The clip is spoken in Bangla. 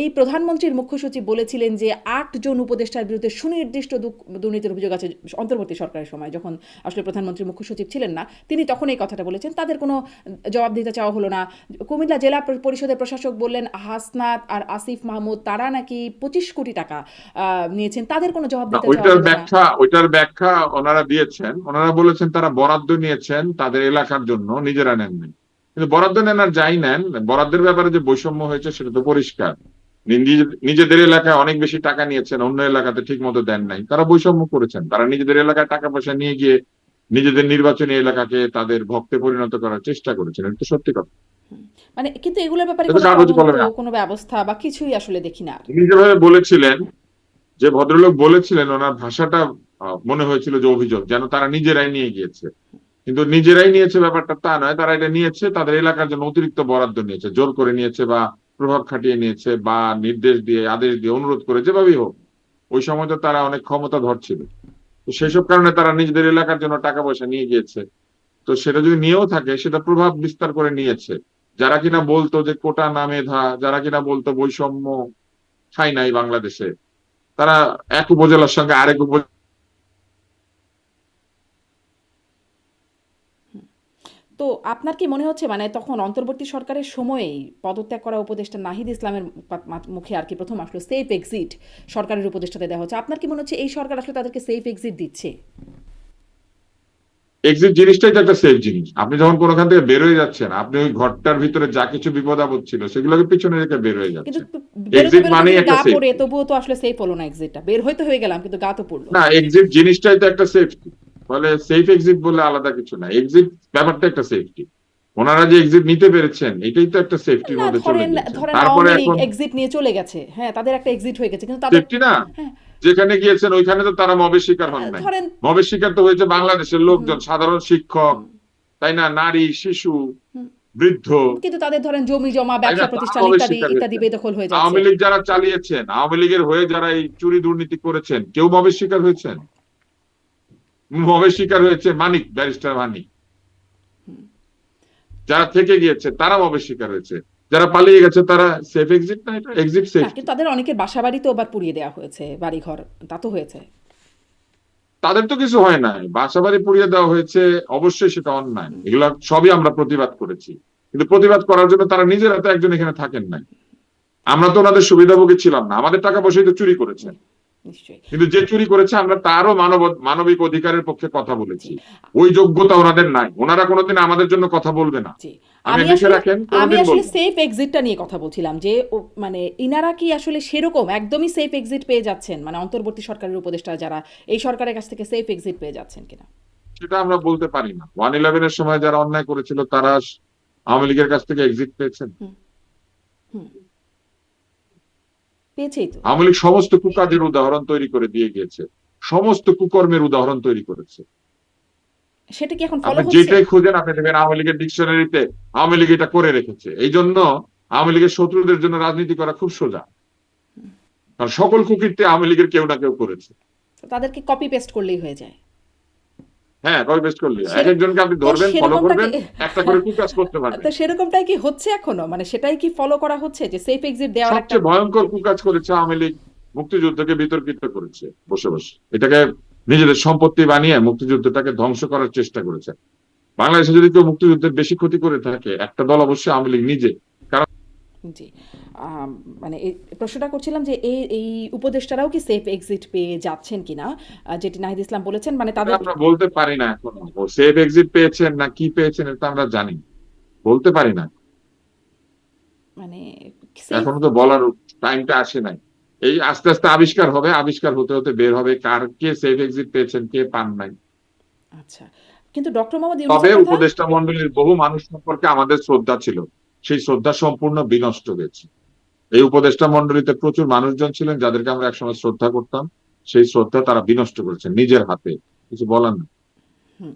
এই প্রধানমন্ত্রীর মুখ্য সচিব বলেছিলেন যে ৮ জন উপদেষ্টার বিরুদ্ধে সুনির্দিষ্ট দুর্নীতির অভিযোগ আছে অন্তর্বর্তী সরকারের সময়, যখন আসলে প্রধানমন্ত্রী মুখ্য সচিব ছিলেন না, তিনি তখন এই কথাটা বলেছেন। তাদের কোনো জবাব দিতে চাওয়া হলো না। কুমিল্লা জেলা পরিষদের প্রশাসক বললেন হাসনাত আর আসিফ মাহমুদ তারা নাকি 25 কোটি টাকা নিয়েছেন, তাদের কোনো জবাব না, দিতে চাওয়া ওইটার হলো না। ব্যাখ্যা ওইটার ব্যাখ্যা ওনারা দিয়েছেন। ওনারা বলেছেন তারা বরাদ্দ নিয়েছেন তাদের এলাকার জন্য, নিজেরা নেননি। কিন্তু বরাদ্দ নেন আর যাই নেন, বরাদ্দের ব্যাপারে যে বৈষম্য হয়েছে সেটা তো পরিষ্কার। নিজেদের এলাকায় অনেক বেশি টাকা নিয়েছেন, অন্য এলাকাতে ঠিক মতো দেন নাই, তারা বৈষম্য করেছেন। তারা নিজেদের এলাকায় টাকা পয়সা নিয়ে গিয়ে নিজেদের নির্বাচনী এলাকাকে তাদের ভক্তে পরিণত করার চেষ্টা করেছেন, এটা তো সত্যি কথা। মানে কিন্তু এগুলোর ব্যাপারে এটা তো কোনো কাগজ তদন্ত, কলমে। কোনো ব্যবস্থা বা কিছুই আসলে দেখি না আর। তিনি যেভাবে বলেছিলেন, যে ভদ্রলোক বলেছিলেন, ওনার ভাষাটা মনে হয়েছিল যে অভিযোগ, যেন তারা নিজেরাই নিয়ে গিয়েছে। কিন্তু নিজেরাই নিয়েছে ব্যাপারটা তা নয়, তারা এটা নিয়েছে তাদের এলাকার জন্য অতিরিক্ত বরাদ্দ নিয়েছে, জোর করে নিয়েছে বা প্রভাব খাটিয়ে নিয়েছে বা নির্দেশ দিয়ে আদেশ দিয়ে অনুরোধ করে, যেভাবেই হোক। ওই সময় তো তারা অনেক ক্ষমতাধর ছিল, তো সেসব কারণে তারা নিজেদের এলাকার জন্য টাকা পয়সা নিয়ে গিয়েছে। তো সেটা যদি নিয়েও থাকে, সেটা প্রভাব বিস্তার করে নিয়েছে। যারা কিনা বলতো যে কোটা না মেধা, যারা কিনা বলতো বৈষম্য ঠাঁই নাই বাংলাদেশে, তারা এক উপজেলার সঙ্গে আরেক তো আপনার কি মনে হচ্ছে, মানে তখন অন্তর্বর্তী সরকারের সময়েই পদত্যাগ করা উপদেষ্টা নাহিদ ইসলামের মুখে আর কি প্রথম আসলো সেফ এক্সিট সরকারের উপদেষ্টাতে দেওয়া হচ্ছে, আপনার কি মনে হচ্ছে এই সরকার আসলে তাদেরকে সেফ এক্সিট দিচ্ছে? এক্সিট জিনিসটাই তো একটা সেফ জিনিস। আপনি যখন কোনোখান থেকে বের হয়ে যাচ্ছেন, আপনি ওই ঘরটার ভিতরে যা কিছু বিপদ আপদ ছিল সেগুলোকে পিছনে রেখে বের হয়ে কিন্তু যাচ্ছেন। বেরোতে এক্সিট বেরোতে মানেই যদি একটা গা পড়ে সেফটি। তবুও তো আসলে সেফ হলো না এক্সিটটা, বের হইতে হয়ে গেলাম কিন্তু গা তো পড়লো। না, এক্সিট জিনিসটাই তো একটা সেফটি। ফলে সেফ এক্সিট বলে আলাদা কিছু না, এক্সিট ব্যাপারটা একটা সেফটি। ওনারা যে এক্সিট নিতে পেরেছেন, এটাই তো একটা সেফটির না মধ্যে চলে ধরেন, গিয়েছেন। ধরেন তারপরে আওয়ামী লীগ এখন এক্সিট নিয়ে চলে গেছে, হ্যাঁ তাদের একটা এক্সিট হয়ে গেছে, কিন্তু তাদের সেফটি না, হ্যাঁ যেখানে গিয়েছেন ওইখানে তো তারা মবের শিকার হন নাই। ধরেন মবের শিকার তো হয়েছে বাংলাদেশের হুম, লোকজন, সাধারণ শিক্ষক, হুম, তাই না, নারী, শিশু, হুম, বৃদ্ধ, কিন্তু তাদের ধরেন জমি জমা তাই না, ব্যবসা তারা প্রতিষ্ঠান মবের ইত্যাদি শিকার ইত্যাদি হয়েছেন। বেদখল হয়ে যাচ্ছে। আওয়ামী লীগ যারা চালিয়েছেন, আওয়ামী লীগের হয়ে যারা এই চুরি দুর্নীতি করেছেন, কেউ মবের শিকার হয়েছেন? মবের শিকার হয়েছে মানিক, ব্যারিস্টার মানিক। যারা থেকে গিয়েছে তারা মবের শিকার হয়েছে, যারা পালিয়ে গেছে তারা সেফ এক্সিট না, এটা এক্সিট না সেফটি। কিন্তু তাদের অনেকের বাসা বাড়িতেও আবার পুড়িয়ে দেওয়া হয়েছে, বাড়ি ঘর, তা তো হয়েছে। তাদের তো কিছু হয় নাই, বাসাবাড়ি পুড়িয়ে দেওয়া হয়েছে, অবশ্যই সেটা অন্যায়, এগুলা সবই আমরা প্রতিবাদ করেছি। কিন্তু প্রতিবাদ করার জন্য তারা নিজেরা তো একজন এখানে থাকেন নাই। আমরা তো ওনাদের সুবিধাভোগী ছিলাম না, আমাদের টাকা পয়সাই তো চুরি করেছেন। নিশ্চয়ই। কিন্তু যে চুরি করেছে আমরা তারও মানবিক অধিকারের পক্ষে কথা জি, বলেছি। ওই যোগ্যতা ওনাদের নাই, ওনারা কোনোদিন আমাদের জন্য কথা বলবে না। জি। আপনি আমি লিখে আসলে রাখেন, আমি কোনোদিন আসলে বলবো না। সেফ এক্সিটটা নিয়ে কথা বলছিলাম যে মানে ইনারা কি আসলে সেরকম একদমই সেফ এক্সিট পেয়ে যাচ্ছেন, মানে অন্তর্বর্তী সরকারের উপদেষ্টা যারা এই সরকারের কাছ থেকে সেফ এক্সিট পেয়ে যাচ্ছেন কিনা? সেটা আমরা বলতে পারি না। 111-এর সময় যারা অন্যায় করেছিল তারা আওয়ামী লীগের কাছ থেকে এক্সিট পেয়েছেন? হুম, হুম, পেয়েছেই তো। আওয়ামী লীগ সমস্ত কুকাজের উদাহরণ তৈরি করে দিয়ে গিয়েছে, সমস্ত কুকর্মের উদাহরণ তৈরি করেছে। সেটা কি এখন ফলো আপনি হচ্ছে? যেটাই খুঁজেন আপনি দেখবেন আওয়ামী লীগের ডিকশনারিতে আওয়ামী লীগ এটা করে রেখেছে। এই জন্য আওয়ামী লীগের শত্রুদের জন্য রাজনীতি করা খুব সোজা, কারণ সকল কুকীর্তি আওয়ামী লীগের কেউ না কেউ করেছে। তো তাদেরকে কপি পেস্ট করলেই হয়ে যায়। হ্যাঁ, কপি পেস্ট করলে এক সেরকম, একজনকে আপনি তো ধরবেন, ফলো সেরকমটা কি করবেন, একটা করে কুকাজ করতে তো পারবেন। সেরকমটাই কি হচ্ছে এখনো, মানে সেটাই কি ফলো করা হচ্ছে যে সেফ এক্সিট দেওয়ার একটা? সবচেয়ে ভয়ঙ্কর কুকাজ করেছে আওয়ামী লীগ, মুক্তিযুদ্ধকে বিতর্কিত করেছে বসে বসে। এটাকে নিজেদের সম্পত্তি বানিয়ে মুক্তিযুদ্ধটাকে ধ্বংস করার চেষ্টা করেছে। বাংলাদেশে যদি কেউ মুক্তিযুদ্ধের বেশি ক্ষতি করে থাকে একটা দল অবশ্যই আওয়ামী লীগ নিজে। কারণ জি। আম মানে এই প্রশ্নটা করছিলাম যে এই এই উপদেষ্টারাও কি সেফ এক্সিট পেয়ে যাচ্ছেন কিনা? যেটি নাহিদ ইসলাম বলেছেন, মানে এটা তাদের আমরা বলতে পারি না এখনো, ও সেফ এক্সিট পেয়েছেন না কি পেয়েছেন এটা আমরা জানি না। বলতে পারি না, মানে সেফ। এখনো তো বলার টাইমটা আসে নাই। এই আস্তে আস্তে আবিষ্কার হবে, আবিষ্কার হতে হতে বের হবে কার কে সেফ এক্সিট পেয়েছেন কে পান নাই। আচ্ছা। কিন্তু ডক্টর মোহাম্মদ তবে ইউনূসের কথা। উপদেষ্টা মন্ডলীর বহু মানুষ সম্পর্কে আমাদের শ্রদ্ধা ছিল, সেই শ্রদ্ধা সম্পূর্ণ বিনষ্ট হয়েছে। এই উপদেষ্টা মন্ডলীতে প্রচুর মানুষজন ছিলেন যাদেরকে আমরা একসময় শ্রদ্ধা করতাম, সেই শ্রদ্ধা তারা বিনষ্ট করেছেন নিজের হাতে। কিছু বলার নেই। হুম।